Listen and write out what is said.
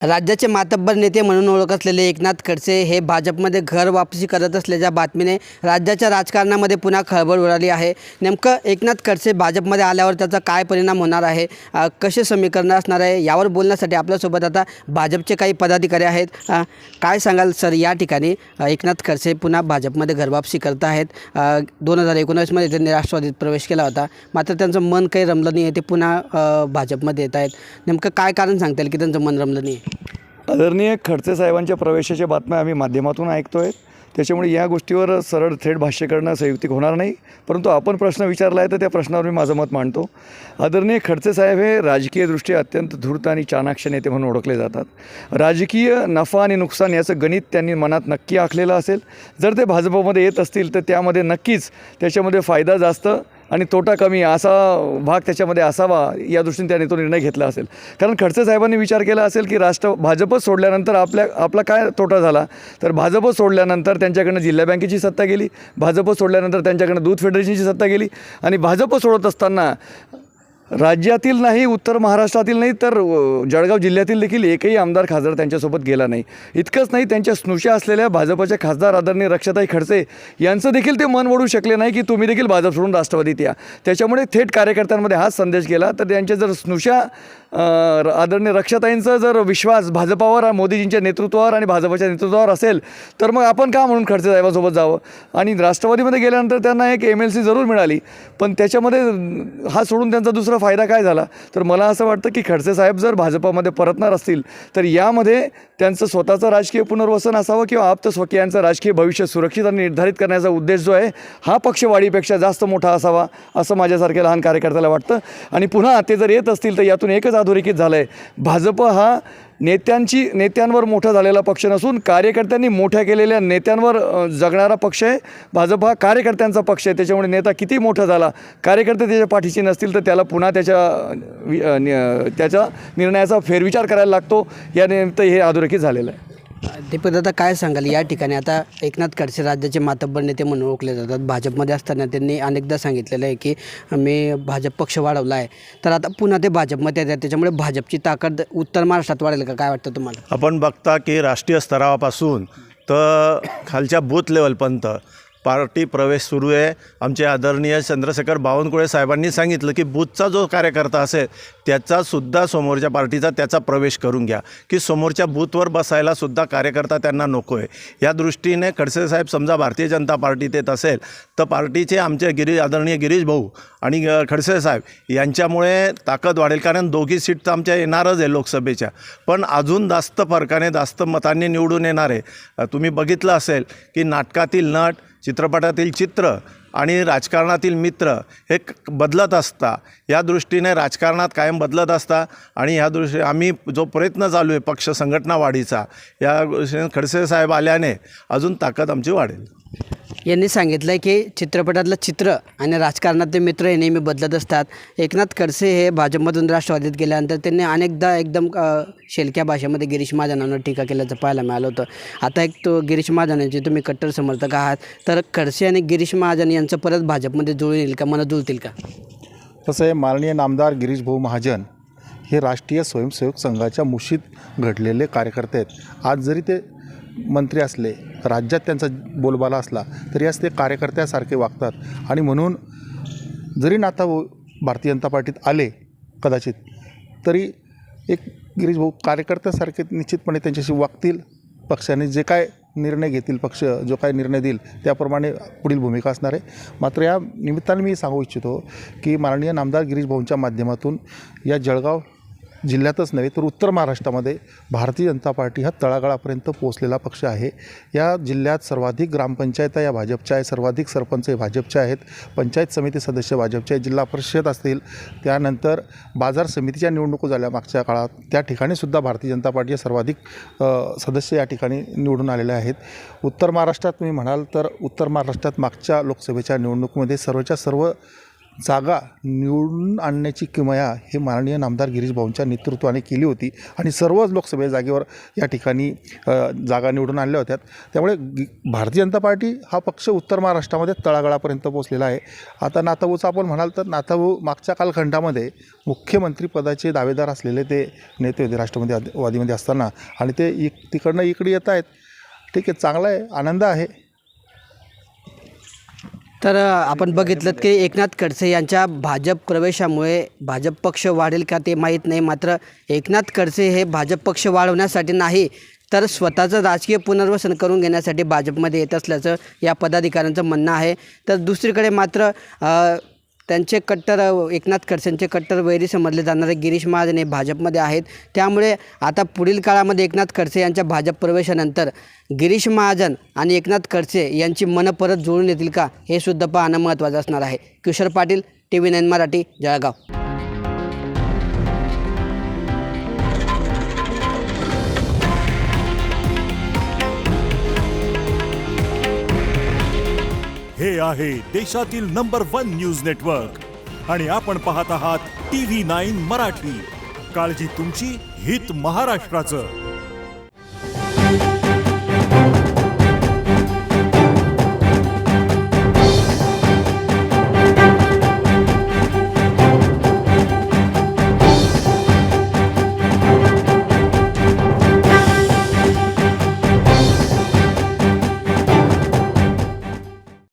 राज्याचे मातब्बर नेते म्हणून ओळख असलेले एकनाथ खडसे हे भाजपमध्ये घर वापसी करत असल्याच्या बातमीने राज्याच्या राजकारणामध्ये पुन्हा खळबळ उडाली आहे। नेमकं एकनाथ खडसे भाजपमध्ये आल्यावर त्याचा काय परिणाम होणार आहे, कसे समीकरण असणार आहे, यावर बोलण्यासाठी आपल्यासोबत आता भाजपचे काही पदाधिकारी आहेत। काय सांगाल सर, या ठिकाणी एकनाथ खडसे पुन्हा भाजपमध्ये घर वापसी करत आहेत। 2019मध्ये त्यांनी राष्ट्रवादीत प्रवेश केला होता, मात्र त्यांचं मन काही रमलं नाही आहे, ते पुन्हा भाजपमध्ये येत आहेत। नेमकं काय कारण सांगता येईल की त्यांचं मन रमलं नाही? आदरणीय खडसे साहेबांच्या प्रवेशाच्या बातम्या आम्ही माध्यमातून ऐकतो आहे, त्याच्यामुळे या गोष्टीवर सरळ थेट भाष्य करणं संयुक्तिक होणार नाही। परंतु आपण प्रश्न विचारला आहे तर त्या प्रश्नावर मी माझं मत मांडतो। आदरणीय खडसे साहेब हे राजकीयदृष्ट्या अत्यंत धूर्त आणि चाणाक्ष नेते म्हणून ओळखले जातात। राजकीय नफा आणि नुकसान याचं गणित त्यांनी मनात नक्की आखलेलं असेल। जर ते भाजपमध्ये येत असतील तर त्यामध्ये नक्कीच त्याच्यामध्ये फायदा जास्त आणि तोटा कमी असा भाग त्याच्यामध्ये असावा, या दृष्टीने त्याने तो निर्णय घेतला असेल। कारण खडसे साहेबांनी विचार केला असेल की भाजपच सोडल्यानंतर आपला काय तोटा झाला, तर भाजपच सोडल्यानंतर त्यांच्याकडनं जिल्हा बँकेची सत्ता गेली, भाजप सोडल्यानंतर त्यांच्याकडनं दूध फेडरेशनची सत्ता गेली आणि भाजप सोडत असताना राज्यातील नाही, उत्तर महाराष्ट्रातील नाही, तर जळगाव जिल्ह्यातील देखील एकही आमदार खासदार त्यांच्यासोबत गेला नाही। इतकंच नाही, त्यांच्या स्नुषा असलेल्या भाजपचे खासदार आदरणीय रक्षाताई खडसे यांचं देखील ते मन वळू शकले नाही की तुम्ही देखील भाजप सोडून राष्ट्रवादीत या। त्याच्यामुळे थेट कार्यकर्त्यांमध्ये हाच संदेश गेला। तर त्यांचे जर स्नुषा आदरणीय रक्षाताईंचा जर विश्वास भाजपावर, मोदीजींच्या नेतृत्वावर आणि भाजपच्या नेतृत्वावर असेल तर मग आपण का म्हणून खडसे साहेबांसोबत जावं। आणि राष्ट्रवादीमध्ये गेल्यानंतर त्यांना एक MLC जरूर मिळाली, पण त्याच्यामध्ये हा सोडून त्यांचा दुसरा फायदा काय झाला। तर मला असं वाटतं की खडसे साहेब जर भाजपामध्ये परतणार असतील तर यामध्ये त्यांचं स्वतःचं राजकीय पुनर्वसन असावं किंवा आप्तस्वकीयांचं राजकीय भविष्य सुरक्षित आणि निर्धारित करण्याचा उद्देश जो आहे हा पक्षवाढीपेक्षा जास्त मोठा असावा, असं माझ्यासारख्या लहान कार्यकर्त्याला वाटतं। आणि पुन्हा ते जर येत असतील तर यातून एकच अधोरेखित झालं आहे, भाजप हा नेत्यांवर मोठा झालेला पक्ष नसून कार्यकर्त्यांनी मोठ्या केलेल्या नेत्यांवर जगणारा पक्ष आहे। भाजप हा कार्यकर्त्यांचा पक्ष आहे, त्याच्यामुळे नेता किती मोठा झाला, कार्यकर्ते त्याच्या पाठीशी नसतील तर त्याला पुन्हा त्याच्या निर्णयाचा फेरविचार करायला लागतो। या निमित्त हे अधोरेखित झालेलं आहे। दीपक दादा, काय सांगाल या ठिकाणी? आता एकनाथ खडसे राज्याचे मातब्बर नेते म्हणून ओळखले जातात। भाजपमध्ये असताना त्यांनी अनेकदा सांगितलेलं आहे की मी भाजप पक्ष वाढवला आहे, तर आता पुन्हा ते भाजपमध्ये येतात, त्याच्यामुळे भाजपची ताकद उत्तर महाराष्ट्रात वाढेल का? काय वाटतं तुम्हाला? आपण बघता की राष्ट्रीय स्तरापासून तर खालच्या बूथ लेवलपर्यंत पार्टी प्रवेश सुरू आहे। आमचे आदरणीय चंद्रशेखर बावनकुळे साहेबांनी सांगितलं की बूथचा जो कार्यकर्ता असेल त्याचासुद्धा समोरच्या पार्टीचा त्याचा प्रवेश करून घ्या, की समोरच्या बूथवर बसायलासुद्धा कार्यकर्ता त्यांना नको आहे। या दृष्टीने खडसे साहेब समजा भारतीय जनता पार्टीत येत असेल तर पार्टीचे आमचे आदरणीय गिरीश भाऊ आणि खडसे साहेब यांच्यामुळे ताकद वाढेल। कारण दोघी सीट तर आमच्या येणारच आहे लोकसभेच्या, पण अजून जास्त फरकाने जास्त मतांनी निवडून येणार आहे। तुम्ही बघितलं असेल की नाटकातील नट, चित्रपटातील चित्र आणि राजकारणातील मित्र हे बदलत असता, या दृष्टीने राजकारणात कायम बदलत असता आणि ह्या दृष्टीने आम्ही जो प्रयत्न चालू आहे पक्ष संघटना वाढीचा, या दृष्टीने खडसे साहेब आल्याने अजून ताकद आमची वाढेल। यांनी सांगितलं आहे की चित्रपटातलं चित्र आणि राजकारणातले मित्र हे नेहमी बदलत असतात। एकनाथ खडसे हे भाजपमधून राष्ट्रवादीत गेल्यानंतर त्यांनी अनेकदा एकदम शेलक्या भाषेमध्ये गिरीश महाजनांवर टीका केल्याचं पाहायला मिळालं होतं। आता एक तो गिरीश महाजनांचे तुम्ही कट्टर समर्थक आहात, तर खडसे आणि गिरीश महाजन यांचं परत भाजपमध्ये जुळून येईल का, मनं जुळतील का? तसं आहे, माननीय नामदार गिरीश भाऊ महाजन हे राष्ट्रीय स्वयंसेवक संघाच्या मुशीत घडलेले कार्यकर्ते आहेत। आज जरी ते मंत्री असले, राज्यात त्यांचा बोलबाला असला तरी आज ते कार्यकर्त्यासारखे वागतात आणि म्हणून जरी नाता भारतीय जनता पार्टीत आले कदाचित तरी एक गिरीश भाऊ कार्यकर्त्यासारखे निश्चितपणे त्यांच्याशी वागतील। पक्षाने जे काय निर्णय घेतील, पक्ष जो काय निर्णय देईल त्याप्रमाणे पुढील भूमिका असणार आहे। मात्र या निमित्ताने मी सांगू इच्छितो की माननीय नामदार गिरीश भाऊंच्या माध्यमातून या जळगाव जिल्ह्यातच नव्हे तर उत्तर महाराष्ट्रामध्ये भारतीय जनता पार्टी हा तळागाळापर्यंत पोहोचलेला पक्ष आहे। या जिल्ह्यात सर्वाधिक ग्रामपंचायता या भाजपच्या आहे, सर्वाधिक सरपंच हे भाजपचे आहेत, पंचायत समिती सदस्य भाजपचे आहेत, जिल्हा परिषद असतील, त्यानंतर बाजार समितीच्या निवडणुका झाल्या मागच्या काळात, त्या ठिकाणीसुद्धा भारतीय जनता पार्टीचे सर्वाधिक सदस्य या ठिकाणी निवडून आलेले आहेत। उत्तर महाराष्ट्रात तुम्ही म्हणाल तर उत्तर महाराष्ट्रात मागच्या लोकसभेच्या निवडणुकीमध्ये सर्वच्या सर्व जागा निवडून आणण्याची किमया हे माननीय नामदार गिरीश भाऊंच्या नेतृत्वाने केली होती आणि सर्वच लोकसभे जागेवर या ठिकाणी जागा निवडून आणल्या होत्या. त्यामुळे भारतीय जनता पार्टी हा पक्ष उत्तर महाराष्ट्रामध्ये तळागाळापर्यंत पोहोचलेला आहे. आता नाथाभाऊचं आपण म्हणाल तर नाथाभाऊ मागच्या कालखंडामध्ये मुख्यमंत्रीपदाचे दावेदार असलेले ते नेते होते राष्ट्रवादीमध्ये असताना, आणि ते तिकडनं इकडे येत आहेत. ठीक आहे, चांगला आहे, आनंद आहे. तर आपण बघितलं की एकनाथ खडसे यांच्या भाजप प्रवेशामुळे भाजप पक्ष वाढेल का ते माहीत नाही. मात्र एकनाथ खडसे हे भाजप पक्ष वाढवण्यासाठी नाही तर स्वतःचं राजकीय पुनर्वसन करून घेण्यासाठी भाजपमध्ये येत असल्याचं या पदाधिकाऱ्यांचं म्हणणं आहे. तर दुसरीकडे मात्र त्यांचे कट्टर एकनाथ खडसेंचे कट्टर वैरी समजले जाणारे गिरीश महाजन हे भाजपमध्ये आहेत. त्यामुळे आता पुढील काळामध्ये एकनाथ खडसे यांच्या भाजप प्रवेशानंतर गिरीश महाजन आणि एकनाथ खडसे यांची मनं परत जुळून येतील का हे सुद्धा पाहणं महत्त्वाचं असणार आहे. किशोर पाटील, TV9 मराठी, जळगाव. हे आहे देशातील नंबर 1 न्यूज नेटवर्क आणि आपण पाहत आहात TV9 मराठी. काळजी तुमची, हित महाराष्ट्राचं.